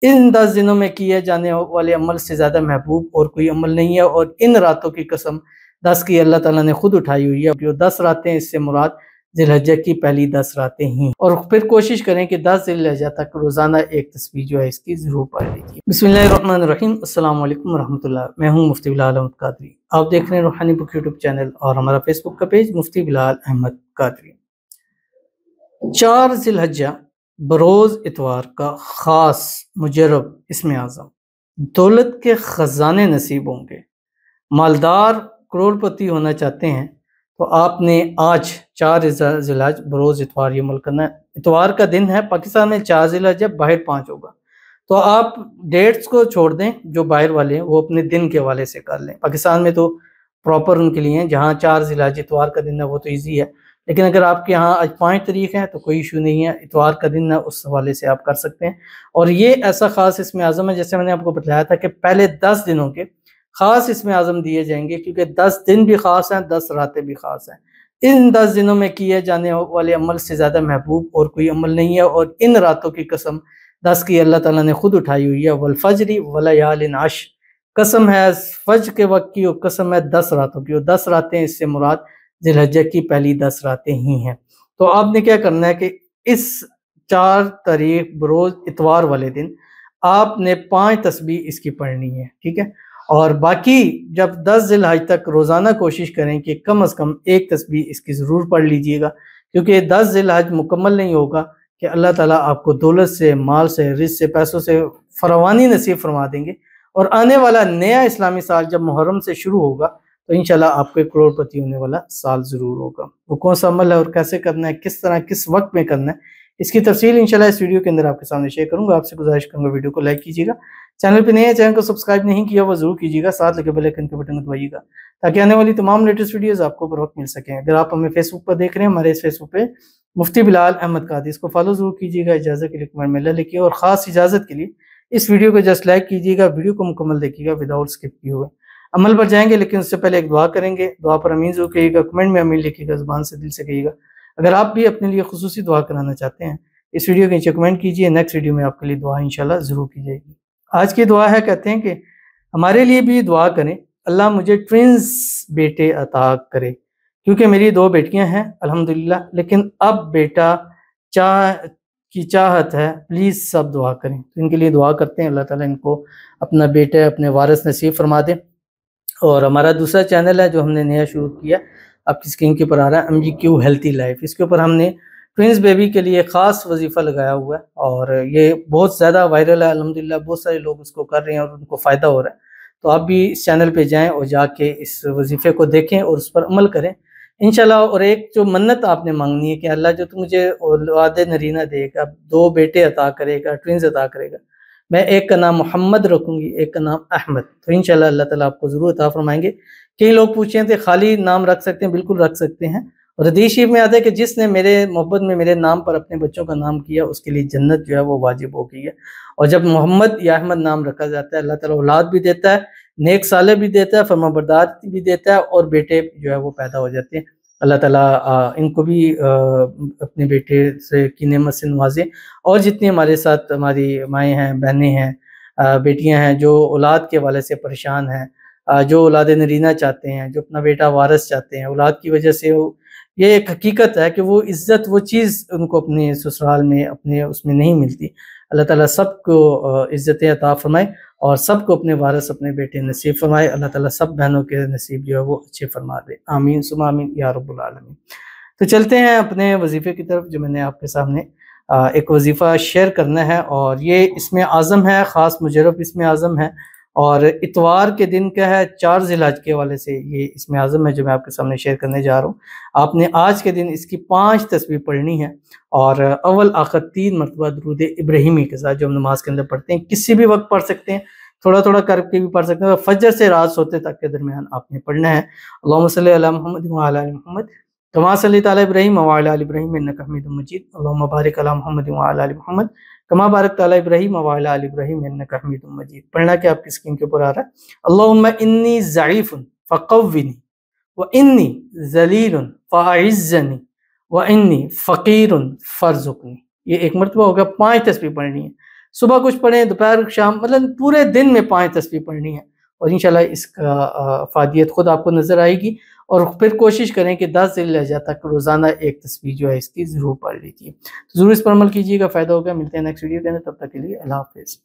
इन 10 दिनों में किए जाने वाले अमल से ज़्यादा महबूब और कोई अमल नहीं है, और इन रातों की कसम 10 की अल्लाह ताला ने खुद उठाई हुई है। जो 10 रातें, इससे मुराद ज़िलहज्जा की पहली 10 रातें ही। और फिर कोशिश करें कि 10 ज़िलहज्जा तक रोज़ाना एक तस्बीह जो है इसकी ज़रूर पढ़ लीजिए। बिस्मिल्लाहिर्रहमानिर्रहीम, अस्सलाम वालेकुम वरहमतुल्लाह। मैं हूँ मुफ्ती बिलाल अहमद कादरी। आप देख रहे हैं रूहानी बुक यूट्यूब चैनल और हमारा फेसबुक का पेज मुफ्ती बिलाल अहमद कादरी। 4 ज़िलहज्जा बरोज़ इतवार का ख़ास मुजर्रब इसमें आज़म, दौलत के ख़जाने नसीब होंगे। मालदार करोड़पति होना चाहते हैं तो आपने आज 4 ज़िलहज बरोज़ इतवार ये अमल करना है। इतवार का दिन है, पाकिस्तान में 4 ज़िलहज है, बाहर 5 होगा। तो आप डेट्स को छोड़ दें, जो बाहर वाले हैं वो अपने दिन के हवाले से कर लें। पाकिस्तान में तो प्रॉपर उनके लिए हैं, जहाँ 4 ज़िलहज इतवार का दिन है वो तो ईजी है। लेकिन अगर आपके यहाँ आज 5 तारीख है तो कोई इशू नहीं है, इतवार का दिन है, उस हवाले से आप कर सकते हैं। और ये ऐसा ख़ास इसमें आज़म है, जैसे मैंने आपको बताया था कि पहले 10 दिनों के ख़ास इसमें आज़म दिए जाएंगे, क्योंकि 10 दिन भी ख़ास हैं, 10 रातें भी ख़ास हैं। इन 10 दिनों में किए जाने वाले अमल से ज़्यादा महबूब और कोई अमल नहीं है, और इन रातों की कसम 10 की अल्लाह ताला ने खुद उठाई हुई है। वल फज्री व लयालिन अश्र, कसम है फज्र के वक्त की, और कसम है 10 रातों की, और 10 रातें इससे मुराद ज़िलहज्जा की पहली 10 रातें ही हैं। तो आपने क्या करना है कि इस 4 तारीख बरोज़ इतवार वाले दिन आपने 5 तस्बीह इसकी पढ़नी है, ठीक है। और बाकी जब 10 ज़िलहज तक रोज़ाना कोशिश करें कि कम से कम एक तस्बीह इसकी ज़रूर पढ़ लीजिएगा, क्योंकि 10 ज़िलहज मुकम्मल नहीं होगा कि अल्लाह ताला आपको दौलत से, माल से, रिज़्क़ से, पैसों से फरावानी नसीब फरमा देंगे। और आने वाला नया इस्लामी साल जब मुहर्रम से शुरू होगा तो इंशाल्लाह आपको एक करोड़पति होने वाला साल ज़रूर होगा। वो कौन सा अमल है और कैसे करना है, किस तरह किस वक्त में करना है, इसकी तफसील इंशाल्लाह इस वीडियो के अंदर आपके सामने शेयर करूँगा। आपसे गुजारिश करूँगा वीडियो को लाइक कीजिएगा, चैनल पे नए हैं चैनल को सब्सक्राइब नहीं किया वो ज़रूर कीजिएगा, साथ लगे बेल आइकन के बटन को दबाइएगा ताकि आने वाली तमाम लेटेस्ट वीडियोज़ आपको बर वक्त मिल सकें। अगर आप हमें फेसबुक पर देख रहे हैं, हमारे इस फेसबुक पे मुफ्ती बिलाल अहमद कादरी, इसको फॉलो ज़रूर कीजिएगा। इजाज़त के लिए कमेंट में लिखिए, और ख़ास इजाज़त के लिए इस वीडियो को जस्ट लाइक कीजिएगा, वीडियो को मुकम्मल देखिएगा विदाउट स्किप किए हुए। अमल पर जाएंगे, लेकिन उससे पहले एक दुआ करेंगे। दुआ पर आमीन ज़रूर कहिएगा, कमेंट में आमीन लिखिएगा, ज़ुबान से दिल से कहिएगा। अगर आप भी अपने लिए खुसूसी दुआ कराना चाहते हैं, इस वीडियो के नीचे कमेंट कीजिए, नेक्स्ट वीडियो में आपके लिए दुआ इंशाल्लाह ज़रूर की जाएगी। आज की दुआ है, कहते हैं कि हमारे लिए भी दुआ करें, अल्लाह मुझे ट्विंस बेटे अता करे, क्योंकि मेरी 2 बेटियां हैं अल्हम्दुलिल्लाह, लेकिन अब बेटा की चाहत है, प्लीज़ सब दुआ करें। तो इनके लिए दुआ करते हैं, अल्लाह ताला इनको अपना बेटा, अपने वारिस नसीब फरमा दे। और हमारा दूसरा चैनल है जो हमने नया शुरू किया, आपकी स्क्रीन के ऊपर आ रहा है, MGQ हेल्थी लाइफ। इसके ऊपर हमने ट्विंस बेबी के लिए ख़ास वजीफ़ा लगाया हुआ है, और ये बहुत ज़्यादा वायरल है अल्हम्दुलिल्लाह, बहुत सारे लोग उसको कर रहे हैं और उनको फ़ायदा हो रहा है। तो आप भी इस चैनल पे जाएँ और जाके इस वजीफ़े को देखें और उस पर अमल करें इंशाल्लाह। और एक जो मन्नत आपने मांगनी है कि अल्लाह जो तू मुझे औलाद नरीना देगा, 2 बेटे अता करेगा, ट्विंस अता करेगा, मैं एक का नाम मोहम्मद रखूँगी, एक का नाम अहमद। तो इंशाल्लाह अल्लाह ताला आपको ज़रूर अता फरमाएँगे। कई लोग पूछे थे खाली नाम रख सकते हैं, बिल्कुल रख सकते हैं। और हदीस शरीफ में आता है कि जिसने मेरे मोहब्बत में मेरे नाम पर अपने बच्चों का नाम किया, उसके लिए जन्नत जो है वो वाजिब हो गई है। और जब मोहम्मद या अहमद नाम रखा जाता है, अल्लाह ताला औलाद भी देता है, नेक साले भी देता है, फरमाबरदार भी देता है, और बेटे जो है वो पैदा हो जाते हैं। अल्लाह ताला इनको भी अपने बेटे से की नेमत से नवाजे। और जितनी हमारे साथ हमारी माएँ हैं, बहनें हैं, बेटियां हैं जो औलाद के हवाले से परेशान हैं, जो औलाद नरीना चाहते हैं, जो अपना बेटा वारिस चाहते हैं, औलाद की वजह से वो, ये एक हकीकत है कि वो इज़्ज़त, वो चीज़ उनको अपने ससुराल में, अपने उसमें नहीं मिलती। अल्लाह ताला सबको इज़्ज़तें अता फरमाए और सबको अपने वारिस, अपने बेटे नसीब फरमाए। अल्लाह ताला सब बहनों के नसीब जो है वो अच्छे फरमा दे, आमीन सुम्मा आमीन या रब्बुल आलमीन। तो चलते हैं अपने वजीफ़े की तरफ, जो मैंने आपके सामने एक वजीफ़ा शेयर करना है, और ये इसमें आज़म है, ख़ास मुजर्रब इसमें आज़म है, और इतवार के दिन का है, 4 ज़िलहज के हवाले से ये इसमें आज़म है जो मैं आपके सामने शेयर करने जा रहा हूँ। आपने आज के दिन इसकी 5 तस्बीह पढ़नी है, और अव्वल आखिर 3 मरतबा दुरूद इब्राहिमी के साथ, जो हम नमाज के अंदर पढ़ते हैं, किसी भी वक्त पढ़ सकते हैं, थोड़ा थोड़ा करके भी पढ़ सकते हैं। फजर से रात सोते तक के दरमियान आपने पढ़ना है। अल्लाहुम्मा सल्ली अला मुहम्मद व अला आलि मुहम्मद कमा सल्लैता अला इब्राहीम व अला आलि इब्राहीम इन्नका हमीदुम मजीद। अल्लाहुम्मा बारिक अला मुहम्मद व अला आलि मुहम्मद कमा बारकता अला इब्राहीम व अला आलि इब्राहीम इन्नका हमीदुम मजीद। पढ़ना क्या आपकी स्क्रीन के ऊपर आ रहा है। अल्लाहुम्मा इन्नी ज़ईफ़ुन फ़क़व्विनी व इन्नी ज़लीलुन फ़अइज़्ज़नी व इन्नी फ़क़ीरुन फ़रज़ुक़नी। ये एक मरतबा होगा, 5 तस्बीह पढ़नी है। सुबह कुछ पढ़ें, दोपहर शाम, मतलब पूरे दिन में 5 तस्बीह पढ़नी है और इंशाल्लाह इसका फ़ायदियत खुद आपको नज़र आएगी। और फिर कोशिश करें कि 10 ज़िल-हिज्जा तक रोज़ाना एक तस्बीह जो है इसकी ज़रूर पढ़ लीजिए। तो ज़रूर इस पर अमल कीजिएगा, फ़ायदा होगा। मिलते हैं नेक्स्ट वीडियो के अंदर, तब तक के लिए अल्लाह हाफ़िज़।